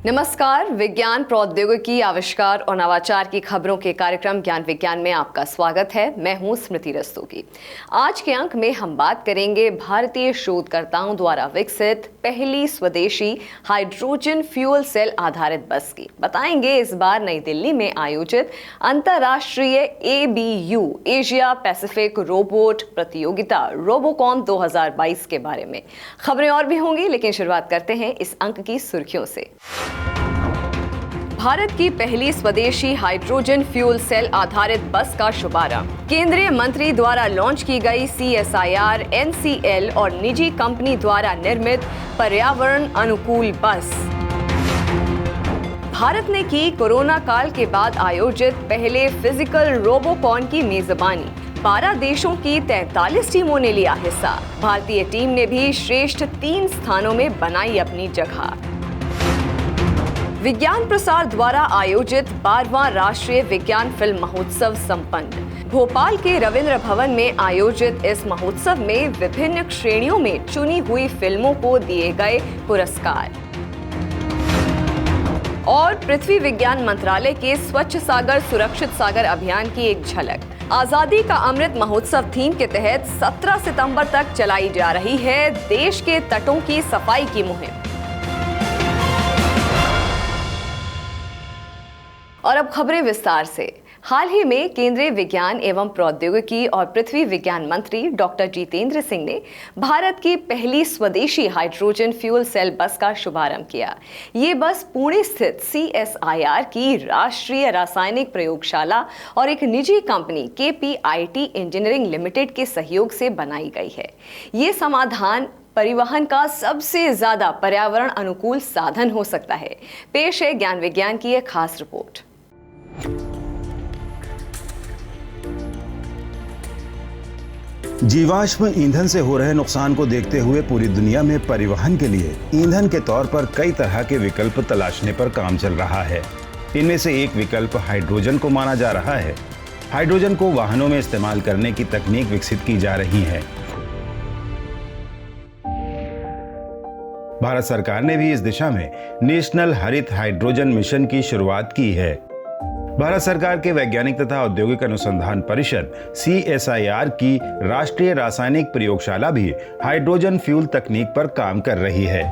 नमस्कार। विज्ञान, प्रौद्योगिकी, आविष्कार और नवाचार की खबरों के कार्यक्रम ज्ञान विज्ञान में आपका स्वागत है। मैं हूं स्मृति रस्तोगी। आज के अंक में हम बात करेंगे भारतीय शोधकर्ताओं द्वारा विकसित पहली स्वदेशी हाइड्रोजन फ्यूल सेल आधारित बस की। बताएंगे इस बार नई दिल्ली में आयोजित अंतर्राष्ट्रीय ABU एशिया पैसिफिक रोबोट प्रतियोगिता रोबोकॉन 2022 के बारे में। खबरें और भी होंगी, लेकिन शुरुआत करते हैं इस अंक की सुर्खियों से। भारत की पहली स्वदेशी हाइड्रोजन फ्यूल सेल आधारित बस का शुभारंभ। केंद्रीय मंत्री द्वारा लॉन्च की गई CSIR, NCL और निजी कंपनी द्वारा निर्मित पर्यावरण अनुकूल बस। भारत ने की कोरोना काल के बाद आयोजित पहले फिजिकल रोबोकॉन की मेजबानी। 12 देशों की 43 टीमों ने लिया हिस्सा। भारतीय टीम ने भी श्रेष्ठ 3 स्थानों में बनाई अपनी जगह। विज्ञान प्रसार द्वारा आयोजित 12वां राष्ट्रीय विज्ञान फिल्म महोत्सव संपन्न। भोपाल के रविंद्र भवन में आयोजित इस महोत्सव में विभिन्न श्रेणियों में चुनी हुई फिल्मों को दिए गए पुरस्कार। और पृथ्वी विज्ञान मंत्रालय के स्वच्छ सागर सुरक्षित सागर अभियान की एक झलक। आजादी का अमृत महोत्सव थीम के तहत 17 सितंबर तक चलाई जा रही है देश के तटों की सफाई की मुहिम। और अब खबरें विस्तार से। हाल ही में केंद्रीय विज्ञान एवं प्रौद्योगिकी और पृथ्वी विज्ञान मंत्री डॉक्टर जितेंद्र सिंह ने भारत की पहली स्वदेशी हाइड्रोजन फ्यूल सेल बस का शुभारंभ किया। ये बस पुणे स्थित CSIR की राष्ट्रीय रासायनिक प्रयोगशाला और एक निजी कंपनी KPIT इंजीनियरिंग लिमिटेड के सहयोग से बनाई गई है। ये समाधान परिवहन का सबसे ज्यादा पर्यावरण अनुकूल साधन हो सकता है। पेश है ज्ञान विज्ञान की एक खास रिपोर्ट। जीवाश्म ईंधन से हो रहे नुकसान को देखते हुए पूरी दुनिया में परिवहन के लिए ईंधन के तौर पर कई तरह के विकल्प तलाशने पर काम चल रहा है। इनमें से एक विकल्प हाइड्रोजन को माना जा रहा है। हाइड्रोजन को वाहनों में इस्तेमाल करने की तकनीक विकसित की जा रही है। भारत सरकार ने भी इस दिशा में नेशनल हरित हाइड्रोजन मिशन की शुरुआत की है। भारत सरकार के वैज्ञानिक तथा औद्योगिक अनुसंधान परिषद CSIR की राष्ट्रीय रासायनिक प्रयोगशाला भी हाइड्रोजन फ्यूल तकनीक पर काम कर रही है।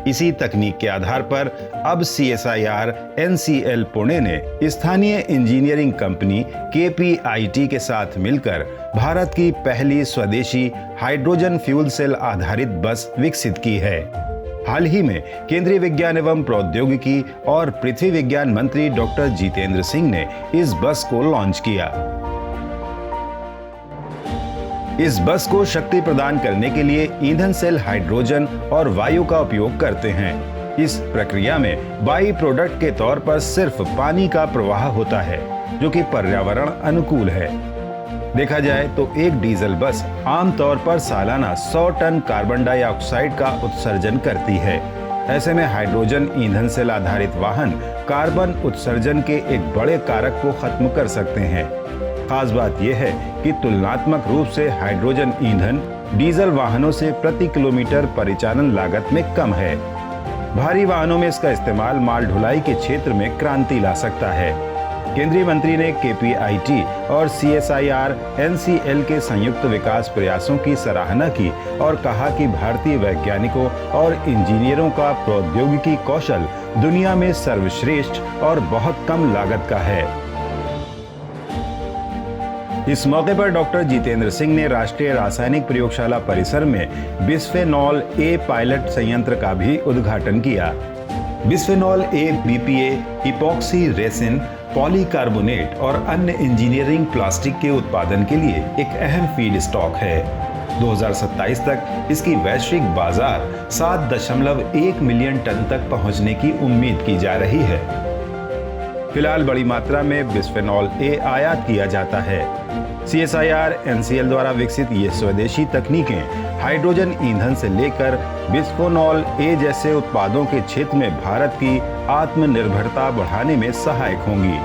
इसी तकनीक के आधार पर अब CSIR NCL पुणे ने स्थानीय इंजीनियरिंग कंपनी KPIT के साथ मिलकर भारत की पहली स्वदेशी हाइड्रोजन फ्यूल सेल आधारित बस विकसित की है। हाल ही में केंद्रीय विज्ञान एवं प्रौद्योगिकी और पृथ्वी विज्ञान मंत्री डॉक्टर जितेंद्र सिंह ने इस बस को लॉन्च किया। इस बस को शक्ति प्रदान करने के लिए ईंधन सेल हाइड्रोजन और वायु का उपयोग करते हैं। इस प्रक्रिया में बाई प्रोडक्ट के तौर पर सिर्फ पानी का प्रवाह होता है, जो कि पर्यावरण अनुकूल है। देखा जाए तो एक डीजल बस आमतौर पर सालाना 100 टन कार्बन डाइऑक्साइड का उत्सर्जन करती है। ऐसे में हाइड्रोजन ईंधन सेल आधारित वाहन कार्बन उत्सर्जन के एक बड़े कारक को खत्म कर सकते हैं। खास बात यह है कि तुलनात्मक रूप से हाइड्रोजन ईंधन डीजल वाहनों से प्रति किलोमीटर परिचालन लागत में कम है। भारी वाहनों में इसका इस्तेमाल माल ढुलाई के क्षेत्र में क्रांति ला सकता है। केंद्रीय मंत्री ने KPIT और CSIR NCL के संयुक्त विकास प्रयासों की सराहना की और कहा कि भारतीय वैज्ञानिकों और इंजीनियरों का प्रौद्योगिकी कौशल दुनिया में सर्वश्रेष्ठ और बहुत कम लागत का है। इस मौके पर डॉक्टर जितेंद्र सिंह ने राष्ट्रीय रासायनिक प्रयोगशाला परिसर में बिस्फेनॉल A पायलट संयंत्र का भी उद्घाटन किया। Bisphenol A BPA, epoxy resin, polycarbonate और अन्य इंजीनियरिंग प्लास्टिक के उत्पादन के लिए एक अहम फीड स्टॉक है। 2027 तक इसकी वैश्विक बाजार 7.1 मिलियन टन तक पहुंचने की उम्मीद की जा रही है। फिलहाल बड़ी मात्रा में बिस्फेनॉल A आयात किया जाता है। CSIR NCL द्वारा विकसित ये स्वदेशी तकनीकें हाइड्रोजन ईंधन से लेकर बिस्फेनॉल A जैसे उत्पादों के क्षेत्र में भारत की आत्मनिर्भरता बढ़ाने में सहायक होंगी।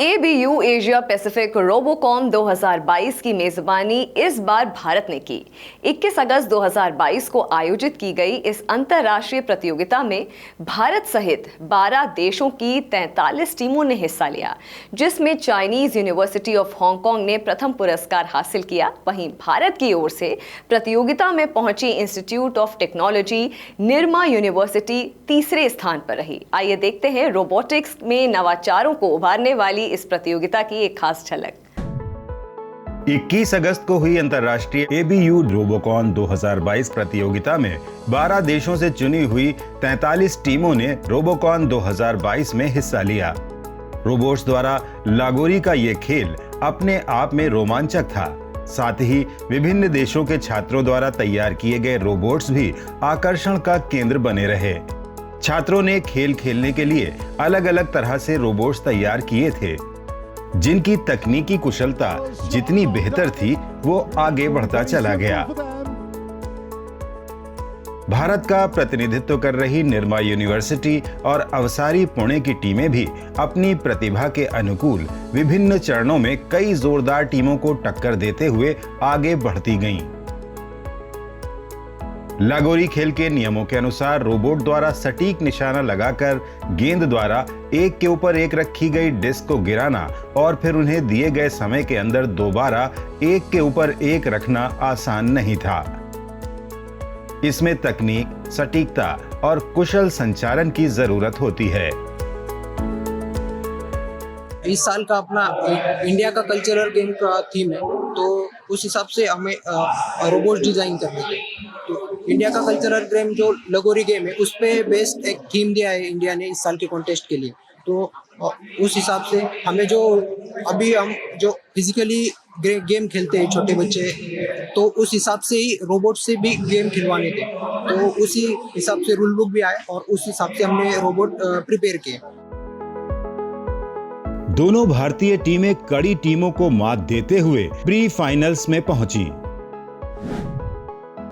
ABU एशिया पैसिफिक रोबोकॉन 2022 की मेजबानी इस बार भारत ने की। 21 अगस्त 2022 को आयोजित की गई इस अंतर्राष्ट्रीय प्रतियोगिता में भारत सहित 12 देशों की 43 टीमों ने हिस्सा लिया, जिसमें चाइनीज यूनिवर्सिटी ऑफ हांगकांग ने प्रथम पुरस्कार हासिल किया। वहीं भारत की ओर से प्रतियोगिता में पहुंची institute of technology Nirma university तीसरे स्थान पर रही। आइए देखते हैं रोबोटिक्स में नवाचारों को उभारने वाली इस प्रतियोगिता की एक खास झलक। 21 अगस्त को हुई अंतर्राष्ट्रीय ABU रोबोकॉन 2022 प्रतियोगिता में 12 देशों से चुनी हुई 43 टीमों ने रोबोकॉन 2022 में हिस्सा लिया। रोबोट्स द्वारा लागोरी का ये खेल अपने आप में रोमांचक था। साथ ही विभिन्न देशों के छात्रों द्वारा तैयार किए गए रोबोट्स भी आकर्षण का केंद्र बने रहे। छात्रों ने खेल खेलने के लिए अलग अलग तरह से रोबोट्स तैयार किए थे, जिनकी तकनीकी कुशलता जितनी बेहतर थी वो आगे बढ़ता चला गया। भारत का प्रतिनिधित्व कर रही निरमा यूनिवर्सिटी और अवसारी पुणे की टीमें भी अपनी प्रतिभा के अनुकूल विभिन्न चरणों में कई जोरदार टीमों को टक्कर देते हुए आगे बढ़ती गईं। लागोरी खेल के नियमों के अनुसार रोबोट द्वारा सटीक निशाना लगाकर गेंद द्वारा एक के ऊपर एक रखी गई डिस्क को गिराना और फिर उन्हें दिए गए समय के अंदर दोबारा एक के ऊपर एक रखना आसान नहीं था। इसमें तकनीक, सटीकता और कुशल संचालन की जरूरत होती है। इस साल का अपना इंडिया का कल्चरल गेम का थीम है, तो उस हिसाब से हमें रोबोट डिजाइन करने थे। तो इंडिया का कल्चरल गेम जो लगोरी गेम है उस पे बेस्ड एक थीम दिया है इंडिया ने इस साल के कॉन्टेस्ट के लिए। तो उस हिसाब से हमें जो अभी हम जो फिजिकली गेम खेलते हैं छोटे बच्चे, तो उस हिसाब से ही रोबोट से भी गेम खिलवाने थे। तो उसी हिसाब से रूल बुक भी आए और उस हिसाब से हमने रोबोट प्रिपेयर किए। दोनों भारतीय टीमें कड़ी टीमों को मात देते हुए प्री फाइनल्स में पहुंची।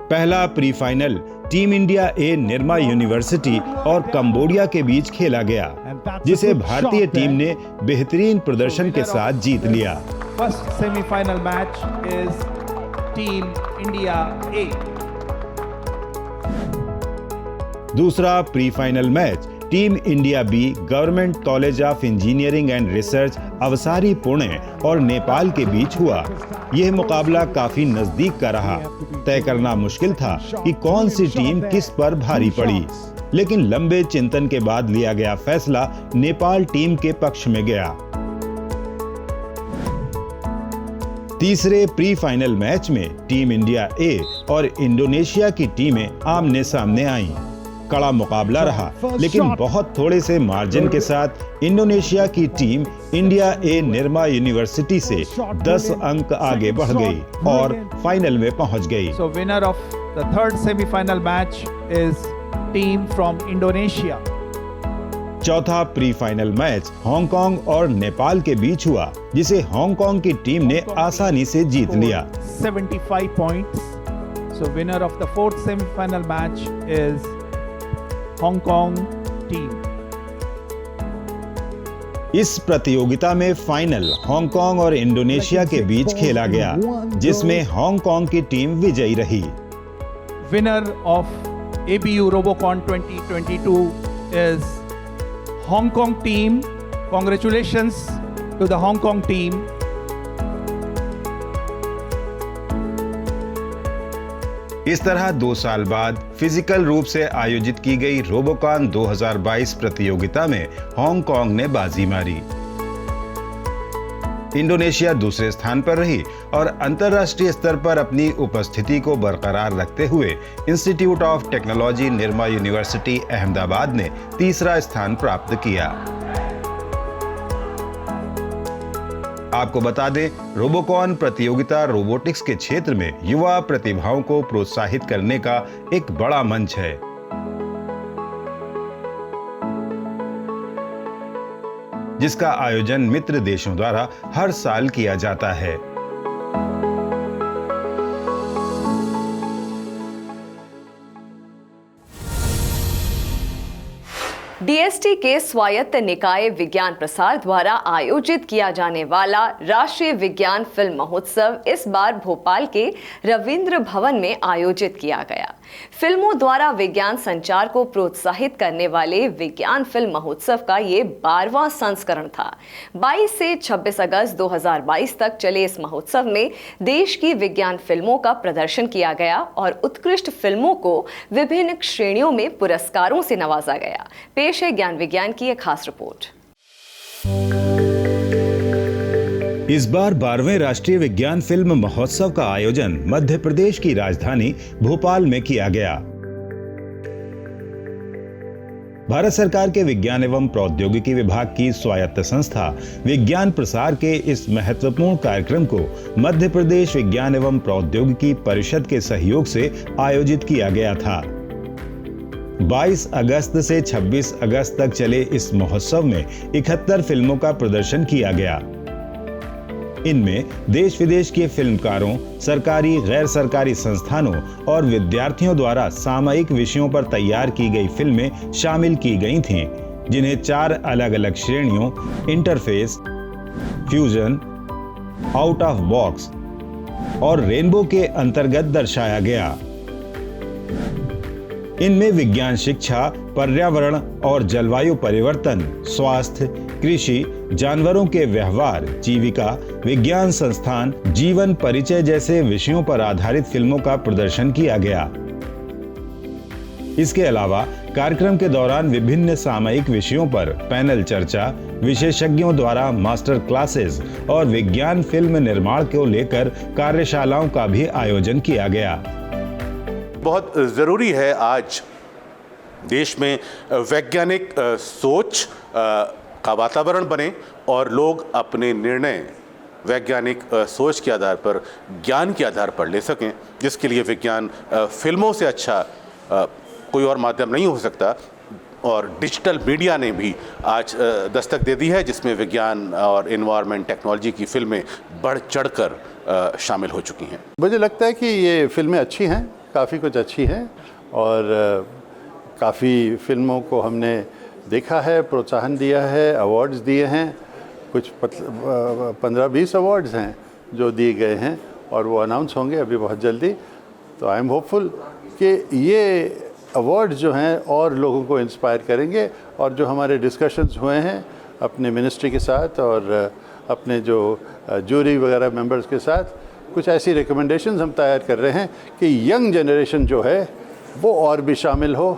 पहला प्री फाइनल टीम इंडिया ए निरमा यूनिवर्सिटी और कंबोडिया के बीच खेला गया, जिसे भारतीय टीम ने बेहतरीन प्रदर्शन के साथ जीत लिया। First semifinal match is team India A. दूसरा pre final match team India B government college of engineering and research Awasari Pune और नेपाल के बीच हुआ। यह मुकाबला काफी नजदीक का रहा। तय करना मुश्किल था कि कौन सी टीम किस पर भारी पड़ी, लेकिन लंबे चिंतन के बाद लिया गया फैसला नेपाल टीम के पक्ष में गया। तीसरे प्री फाइनल मैच में टीम इंडिया ए और इंडोनेशिया की टीमें आमने सामने आईं। कड़ा मुकाबला रहा, लेकिन बहुत थोड़े से मार्जिन के साथ इंडोनेशिया की टीम इंडिया ए निरमा यूनिवर्सिटी से 10 अंक आगे बढ़ गई और फाइनल में पहुंच गई। So winner of the third semi-final match is team from Indonesia. चौथा प्री फाइनल मैच हांगकांग और नेपाल के बीच हुआ, जिसे हांगकांग की टीम ने आसानी से जीत लिया। 75 points. So winner of the fourth semi-final match is Hong Kong team. इस प्रतियोगिता में फाइनल हांगकांग और इंडोनेशिया के बीच खेला गया, जिसमें हांगकांग की टीम विजयी रही। Winner of ABU Robocon 2022 is Hong Kong team. Congratulations to the Hong Kong team. इस तरह 2 साल बाद फिजिकल रूप से आयोजित की गई रोबोकॉन 2022 प्रतियोगिता में हांगकांग ने बाजी मारी। इंडोनेशिया दूसरे स्थान पर रही और अंतर्राष्ट्रीय स्तर पर अपनी उपस्थिति को बरकरार रखते हुए institute of technology Nirma university Ahmedabad ने तीसरा स्थान प्राप्त किया। आपको बता दें, रोबोकॉन प्रतियोगिता रोबोटिक्स के क्षेत्र में युवा प्रतिभाओं को प्रोत्साहित करने का एक बड़ा मंच है। जिसका आयोजन मित्र देशों द्वारा हर साल किया जाता है। डीएसटी के स्वायत्त निकाय विज्ञान प्रसार द्वारा आयोजित किया जाने वाला राष्ट्रीय विज्ञान फिल्म महोत्सव इस बार भोपाल के रविंद्र भवन में आयोजित किया गया। फिल्मों द्वारा विज्ञान संचार को प्रोत्साहित करने वाले विज्ञान फिल्म महोत्सव का ये 12वां संस्करण था। 22 से 26 अगस्त 2022 तक चले इस महोत्सव में देश की विज्ञान फिल्मों का प्रदर्शन किया गया और उत्कृष्ट फिल्मों को विभिन्न श्रेणियों में पुरस्कारों से नवाजा गया। पेश है ज्ञान विज्ञान की एक खास रिपोर्ट। इस बार 12वें राष्ट्रीय विज्ञान फिल्म महोत्सव का आयोजन मध्य प्रदेश की राजधानी भोपाल में किया गया। भारत सरकार के विज्ञान एवं प्रौद्योगिकी विभाग की स्वायत्त संस्था विज्ञान प्रसार के इस महत्वपूर्ण कार्यक्रम को मध्य प्रदेश विज्ञान एवं प्रौद्योगिकी परिषद के सहयोग से आयोजित किया गया था। 22 अगस्त से 26 अगस्त तक चले इस महोत्सव में 71 फिल्मों का प्रदर्शन किया गया। इनमें देश विदेश के फिल्मकारों, सरकारी, गैर सरकारी संस्थानों और विद्यार्थियों द्वारा सामयिक विषयों पर तैयार की गई फिल्में शामिल की गई थीं, जिन्हें 4 अलग-अलग श्रेणियों interface, fusion, out of box और रेनबो के अंतर्गत दर्शाया गया। इनमें विज्ञान शिक्षा, पर्यावरण और जलवायु परिवर्तन, स्वास्थ्य, कृषि, जानवरों के व्यवहार, जीविका, विज्ञान संस्थान, जीवन परिचय जैसे विषयों पर आधारित फिल्मों का प्रदर्शन किया गया। इसके अलावा कार्यक्रम के दौरान विभिन्न सामयिक विषयों पर पैनल चर्चा, विशेषज्ञों द्वारा मास्टर क्लासेस और विज्ञान फिल्म निर्माण को लेकर कार्यशालाओं का भी आयोजन किया गया। बहुत ज़रूरी है आज देश में वैज्ञानिक सोच का वातावरण बने और लोग अपने निर्णय वैज्ञानिक सोच के आधार पर, ज्ञान के आधार पर ले सकें, जिसके लिए विज्ञान फिल्मों से अच्छा कोई और माध्यम नहीं हो सकता। और डिजिटल मीडिया ने भी आज दस्तक दे दी है, जिसमें विज्ञान और एनवायरनमेंट टेक्नोलॉजी की फिल्में बढ़ चढ़कर शामिल हो चुकी हैं। मुझे लगता है कि ये फिल्में अच्छी हैं, काफ़ी कुछ अच्छी हैं और काफ़ी फिल्मों को हमने देखा है, प्रोत्साहन दिया है, अवार्ड्स दिए हैं। कुछ 15-20 अवार्ड्स हैं जो दिए गए हैं और वो अनाउंस होंगे अभी बहुत जल्दी। तो आई एम होपफुल कि ये अवार्ड्स जो हैं और लोगों को इंस्पायर करेंगे और जो हमारे डिस्कशंस हुए हैं अपने मिनिस्ट्री के साथ और अपने जो जूरी वगैरह मेंबर्स के साथ, कुछ ऐसी रिकमेंडेशंस हम तैयार कर रहे हैं कि यंग जनरेशन जो है वो और भी शामिल हो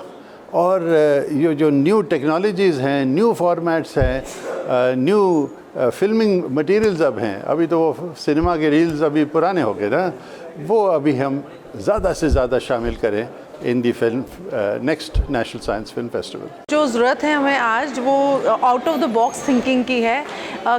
और ये जो न्यू टेक्नोलॉजीज़ हैं, न्यू फॉर्मेट्स हैं, न्यू फिल्मिंग मटेरियल्स अब हैं, अभी तो वो सिनेमा के रील्स अभी पुराने हो गए ना, वो अभी हम ज़्यादा से ज़्यादा शामिल करें in the film next national science film festival. जो ज़रूरत है हमें आज वो out of the box thinking की है।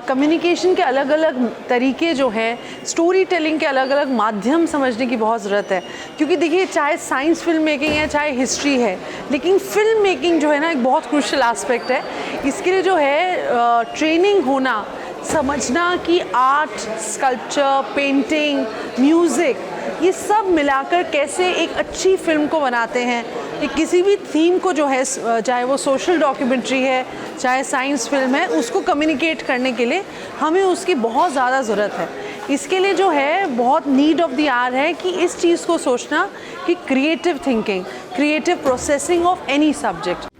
कम्युनिकेशन के अलग अलग तरीके जो हैं, स्टोरी टेलिंग के अलग अलग माध्यम समझने की बहुत ज़रूरत है। क्योंकि देखिए, चाहे साइंस फिल्म मेकिंग है, चाहे हिस्ट्री है, लेकिन फिल्म मेकिंग जो है ना एक बहुत क्रूशियल एस्पेक्ट है। इसके लिए जो है ट्रेनिंग होना, समझना कि आर्ट, स्कल्पचर, पेंटिंग, म्यूज़िक, ये सब मिलाकर कैसे एक अच्छी फिल्म को बनाते हैं। कि किसी भी थीम को जो है, चाहे वो सोशल डॉक्यूमेंट्री है, चाहे साइंस फिल्म है, उसको कम्युनिकेट करने के लिए हमें उसकी बहुत ज़्यादा ज़रूरत है। इसके लिए जो है बहुत नीड ऑफ द आवर है कि इस चीज़ को सोचना कि creative thinking, creative processing of any subject.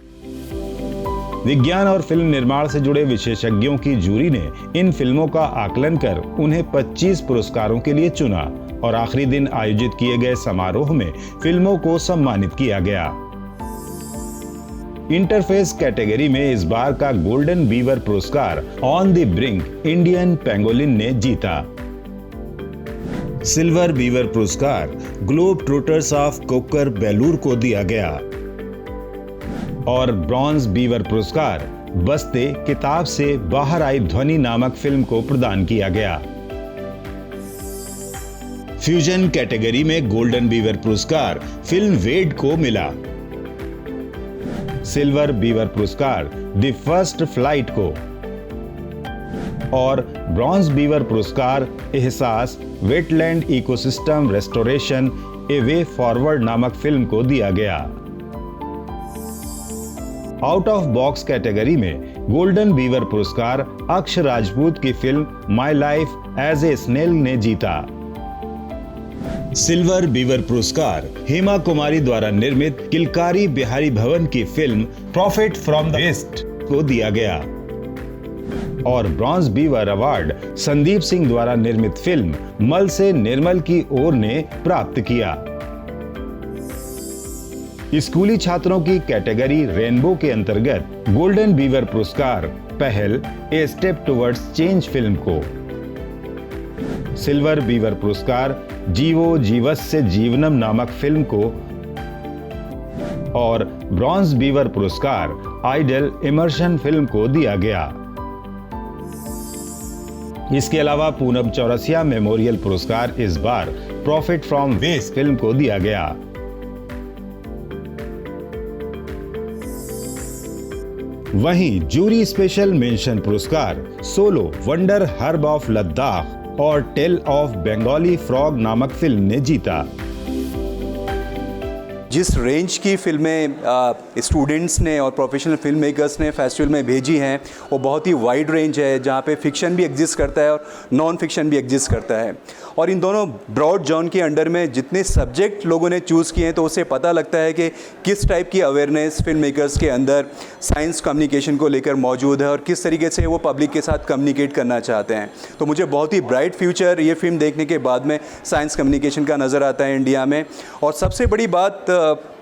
विज्ञान और फिल्म निर्माण से जुड़े विशेषज्ञों की जूरी ने इन फिल्मों का आकलन कर उन्हें 25 पुरस्कारों के लिए चुना और आखिरी दिन आयोजित किए गए समारोह में फिल्मों को सम्मानित किया गया। इंटरफेस कैटेगरी में इस बार का गोल्डन बीवर पुरस्कार on the brink Indian pangolin ने जीता। सिल्वर बीवर पुरस्कार globe trotters of Kokar Belur को दिया गया और ब्रॉन्ज बीवर पुरस्कार बस्ते किताब से बाहर आई ध्वनि नामक फिल्म को प्रदान किया गया। फ्यूजन कैटेगरी में गोल्डन बीवर पुरस्कार फिल्म वेड को मिला। सिल्वर बीवर पुरस्कार द फर्स्ट फ्लाइट को और ब्रॉन्ज बीवर पुरस्कार Ehsaas wetland ecosystem restoration a way forward नामक फिल्म को दिया गया। आउट ऑफ बॉक्स कैटेगरी में गोल्डन बीवर पुरस्कार अक्ष राजपूत की film my life as a snail ने जीता। सिल्वर बीवर पुरस्कार हेमा कुमारी द्वारा निर्मित किलकारी बिहारी भवन की film profit from the waste को दिया गया और bronze beaver award Sandeep Singh द्वारा निर्मित फिल्म मल से निर्मल की ओर ने प्राप्त किया। स्कूली छात्रों की कैटेगरी रेनबो के अंतर्गत गोल्डन बीवर पुरस्कार पहल a step towards change film को, सिल्वर बीवर पुरस्कार जीवो जीवस्य जीवनम नामक फिल्म को और ब्रॉन्ज बीवर पुरस्कार आइडल इमर्शन फिल्म को दिया गया। इसके अलावा पूनम चौरसिया मेमोरियल पुरस्कार इस बार प्रॉफिट फ्रॉम वेस्ट फिल्म को दिया गया। वहीं जूरी स्पेशल मेंशन पुरस्कार solo wonder herb of Ladakh और टेल ऑफ बंगाली फ्रॉग नामक फिल्म ने जीता। जिस रेंज की फिल्में स्टूडेंट्स ने और प्रोफेशनल फिल्म मेकर्स ने फेस्टिवल में भेजी हैं वो बहुत ही वाइड रेंज है, जहाँ पे फिक्शन भी एग्जिस्ट करता है और नॉन फिक्शन भी एग्जिस्ट करता है। और इन दोनों ब्रॉड जॉन के अंडर में जितने सब्जेक्ट लोगों ने चूज़ किए हैं तो उससे पता लगता है कि किस टाइप की अवेयरनेस फिल्म मेकर्स के अंदर साइंस कम्युनिकेशन को लेकर मौजूद है और किस तरीके से वो पब्लिक के साथ कम्युनिकेट करना चाहते हैं। तो मुझे बहुत ही ब्राइट फ्यूचर ये फिल्म देखने के बाद में साइंस कम्युनिकेशन का नज़र आता है इंडिया में। और सबसे बड़ी बात,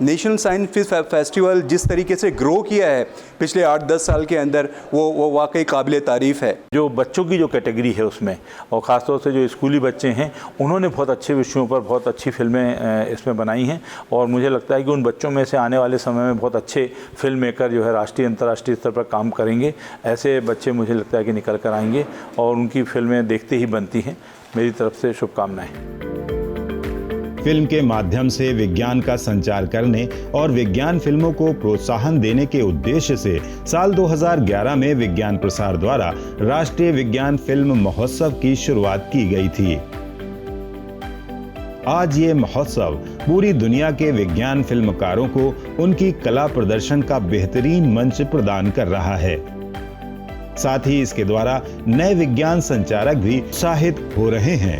नेशनल साइंस फेस्टिवल जिस तरीके से ग्रो किया है पिछले 8-10 साल के अंदर वो वाकई काबिल तारीफ़ है। जो बच्चों की जो कैटेगरी है उसमें और ख़ासतौर से जो स्कूली बच्चे हैं उन्होंने बहुत अच्छे विषयों पर बहुत अच्छी फिल्में इसमें बनाई हैं और मुझे लगता है कि उन बच्चों में से आने वाले समय में बहुत अच्छे फिल्म मेकर जो है राष्ट्रीय अंतर्राष्ट्रीय स्तर पर काम करेंगे। ऐसे बच्चे मुझे लगता है कि निकल कर आएंगे और उनकी फिल्में देखते ही बनती हैं। मेरी तरफ से शुभकामनाएं। फिल्म के माध्यम से विज्ञान का संचार करने और विज्ञान फिल्मों को प्रोत्साहन देने के उद्देश्य से साल 2011 में विज्ञान प्रसार द्वारा राष्ट्रीय विज्ञान फिल्म महोत्सव की शुरुआत की गई थी। आज ये महोत्सव पूरी दुनिया के विज्ञान फिल्मकारों को उनकी कला प्रदर्शन का बेहतरीन मंच प्रदान कर रहा है। साथ ही इसके द्वारा नए विज्ञान संचारक भी उत्साहित हो रहे हैं।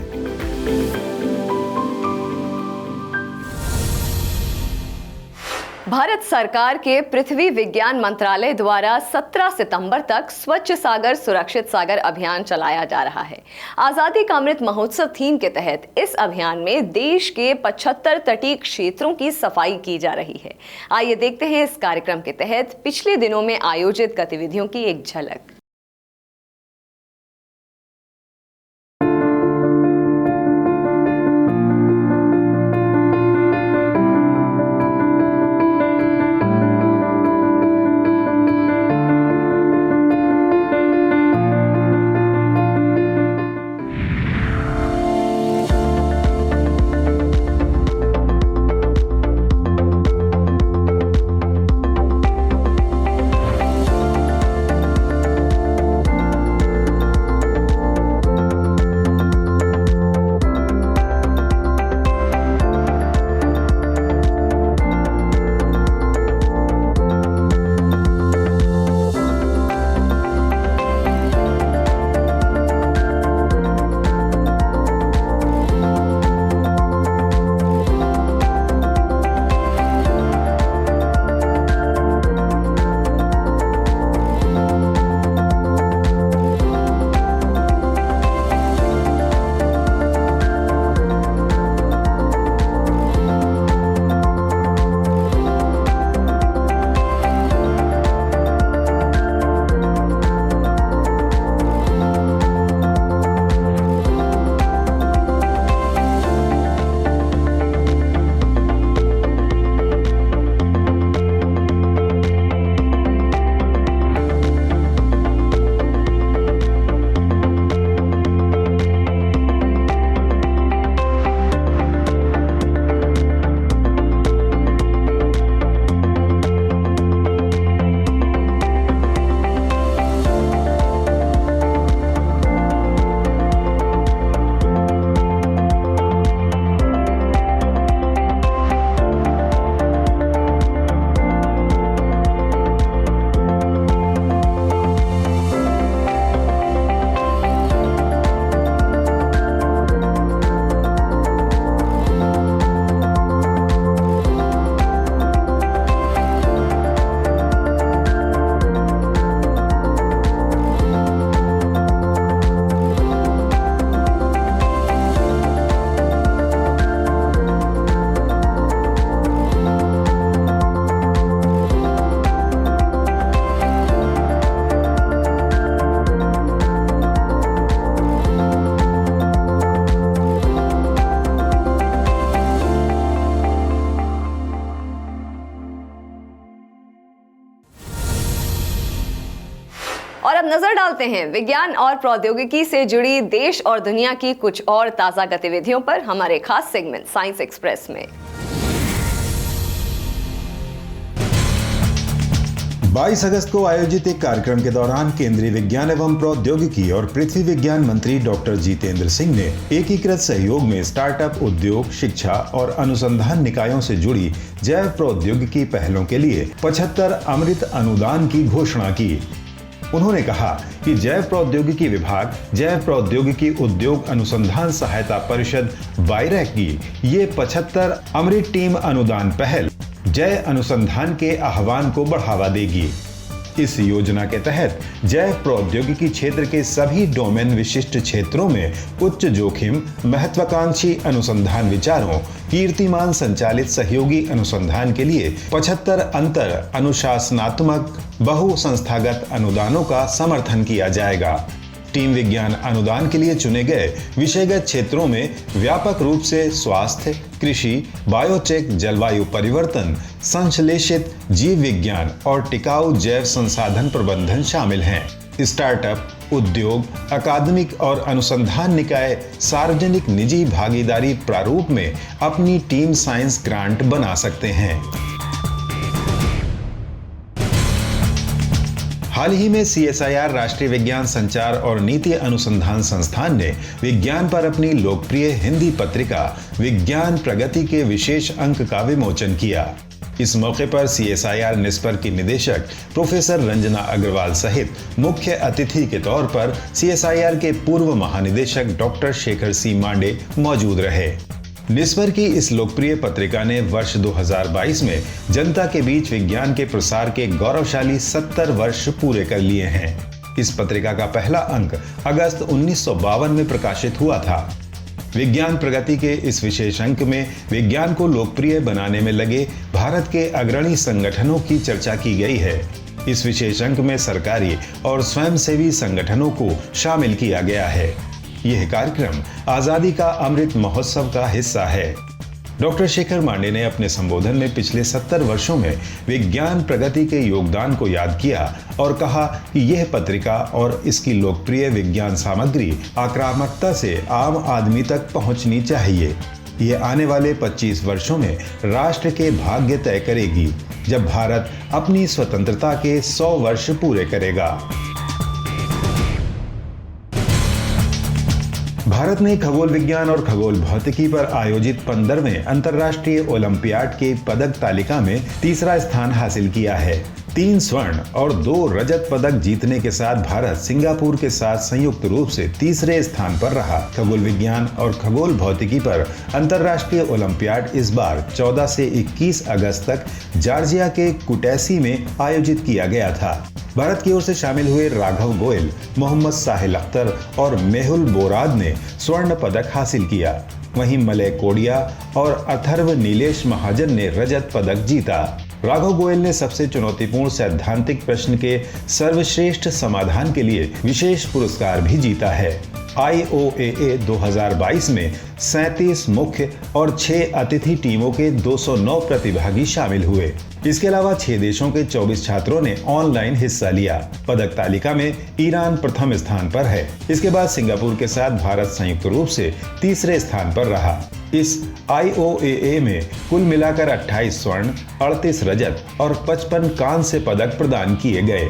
भारत सरकार के पृथ्वी विज्ञान मंत्रालय द्वारा 17 सितंबर तक स्वच्छ सागर सुरक्षित सागर अभियान चलाया जा रहा है। आजादी का अमृत महोत्सव थीम के तहत इस अभियान में देश के 75 तटीय क्षेत्रों की सफाई की जा रही है। आइए देखते हैं इस कार्यक्रम के तहत पिछले दिनों में आयोजित गतिविधियों की एक झलक। नजर डालते हैं विज्ञान और प्रौद्योगिकी से जुड़ी देश और दुनिया की कुछ और ताजा गतिविधियों पर हमारे खास सेगमेंट साइंस एक्सप्रेस में। 22 अगस्त को आयोजित एक कार्यक्रम के दौरान केंद्रीय विज्ञान एवं प्रौद्योगिकी और पृथ्वी विज्ञान मंत्री डॉक्टर जितेंद्र सिंह ने एकीकृत सहयोग में स्टार्टअप, उद्योग, शिक्षा और अनुसंधान निकायों से जुड़ी जैव प्रौद्योगिकी पहलों के लिए 75 अमृत अनुदान की घोषणा की। उन्होंने कहा कि जैव प्रौद्योगिकी विभाग, जैव प्रौद्योगिकी उद्योग अनुसंधान सहायता परिषद वायरैक की ये 75 अमृत टीम अनुदान पहल जैव अनुसंधान के आह्वान को बढ़ावा देगी। इस योजना के तहत जैव प्रौद्योगिकी क्षेत्र के सभी डोमेन विशिष्ट क्षेत्रों में उच्च जोखिम, महत्वाकांक्षी अनुसंधान विचारों, कीर्तिमान संचालित सहयोगी अनुसंधान के लिए 75 अंतर अनुशासनात्मक बहु संस्थागत अनुदानों का समर्थन किया जाएगा। टीम विज्ञान अनुदान के लिए चुने गए विषयगत क्षेत्रों में व्यापक रूप से स्वास्थ्य, कृषि, बायोटेक, जलवायु परिवर्तन, संश्लेषित जीव विज्ञान और टिकाऊ जैव संसाधन प्रबंधन शामिल हैं। स्टार्टअप, उद्योग, अकादमिक और अनुसंधान निकाय सार्वजनिक निजी भागीदारी प्रारूप में अपनी टीम साइंस ग्रांट बना सकते हैं। हाल ही में CSIR राष्ट्रीय विज्ञान संचार और नीति अनुसंधान संस्थान ने विज्ञान पर अपनी लोकप्रिय हिंदी पत्रिका विज्ञान प्रगति के विशेष अंक का विमोचन किया। इस मौके पर CSIR निस्पर की निदेशक प्रोफेसर रंजना अग्रवाल सहित मुख्य अतिथि के तौर पर CSIR के पूर्व महानिदेशक डॉक्टर शेखर सी मांडे मौजूद रहे। निस्पर की इस लोकप्रिय पत्रिका ने वर्ष 2022 में जनता के बीच विज्ञान के प्रसार के गौरवशाली 70 वर्ष पूरे कर लिए हैं। इस पत्रिका का पहला अंक अगस्त 1952 में प्रकाशित हुआ था। विज्ञान प्रगति के इस विशेष अंक में विज्ञान को लोकप्रिय बनाने में लगे भारत के अग्रणी संगठनों की चर्चा की गई है। इस विशेष अंक में सरकारी और स्वयंसेवी संगठनों को शामिल किया गया है। यह कार्यक्रम आजादी का अमृत महोत्सव का हिस्सा है। डॉक्टर शेखर मांडे ने अपने संबोधन में पिछले 70 वर्षों में विज्ञान प्रगति के योगदान को याद किया और कहा कि यह पत्रिका और इसकी लोकप्रिय विज्ञान सामग्री आक्रामकता से आम आदमी तक पहुंचनी चाहिए। यह आने वाले 25 वर्षों में राष्ट्र के भाग्य तय करेगी, जब भारत अपनी स्वतंत्रता के 100 वर्ष पूरे करेगा। भारत ने खगोल विज्ञान और खगोल भौतिकी पर आयोजित 15वें अंतर्राष्ट्रीय ओलंपियाड के पदक तालिका में तीसरा स्थान हासिल किया है। 3 स्वर्ण और 2 रजत पदक जीतने के साथ भारत सिंगापुर के साथ संयुक्त रूप से तीसरे स्थान पर रहा। खगोल विज्ञान और खगोल भौतिकी पर अंतर्राष्ट्रीय ओलंपियाड इस बार 14 से 21 अगस्त तक जॉर्जिया के कुटैसी में आयोजित किया गया था। भारत की ओर से शामिल हुए राघव गोयल, मोहम्मद साहिल अख्तर और मेहुल बोराद ने स्वर्ण पदक हासिल किया। वहीं मलय कोडिया और अथर्व नीलेश महाजन ने रजत पदक जीता। राघव गोयल ने सबसे चुनौतीपूर्ण सैद्धांतिक प्रश्न के सर्वश्रेष्ठ समाधान के लिए विशेष पुरस्कार भी जीता है। IOAA 2022 में 37 मुख्य और 6 अतिथि टीमों के 209 प्रतिभागी शामिल हुए। इसके अलावा 6 देशों के 24 छात्रों ने ऑनलाइन हिस्सा लिया। पदक तालिका में ईरान प्रथम स्थान पर है। इसके बाद सिंगापुर के साथ भारत संयुक्त रूप से तीसरे स्थान पर रहा। इस IOAA में कुल मिलाकर 28 स्वर्ण, 38 रजत और 55 कांस्य पदक प्रदान किए गए।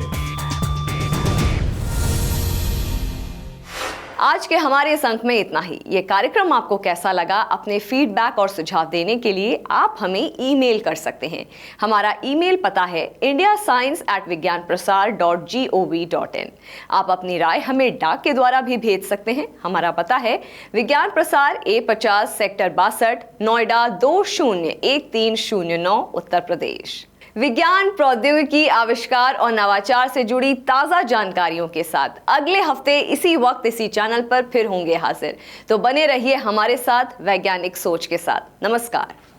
आज के हमारे इस अंक में इतना ही। ये कार्यक्रम आपको कैसा लगा, अपने फीडबैक और सुझाव देने के लिए आप हमें ईमेल कर सकते हैं। हमारा ईमेल पता है indiascience@vigyanprasar.gov.in। आप अपनी राय हमें डाक के द्वारा भी भेज सकते हैं। हमारा पता है विज्ञान प्रसार A50 सेक्टर 62 नोएडा 201309 उत्तर प्रदेश। विज्ञान, प्रौद्योगिकी, आविष्कार और नवाचार से जुड़ी ताज़ा जानकारियों के साथ अगले हफ्ते इसी वक्त इसी चैनल पर फिर होंगे हाजिर। तो बने रहिए हमारे साथ वैज्ञानिक सोच के साथ। नमस्कार।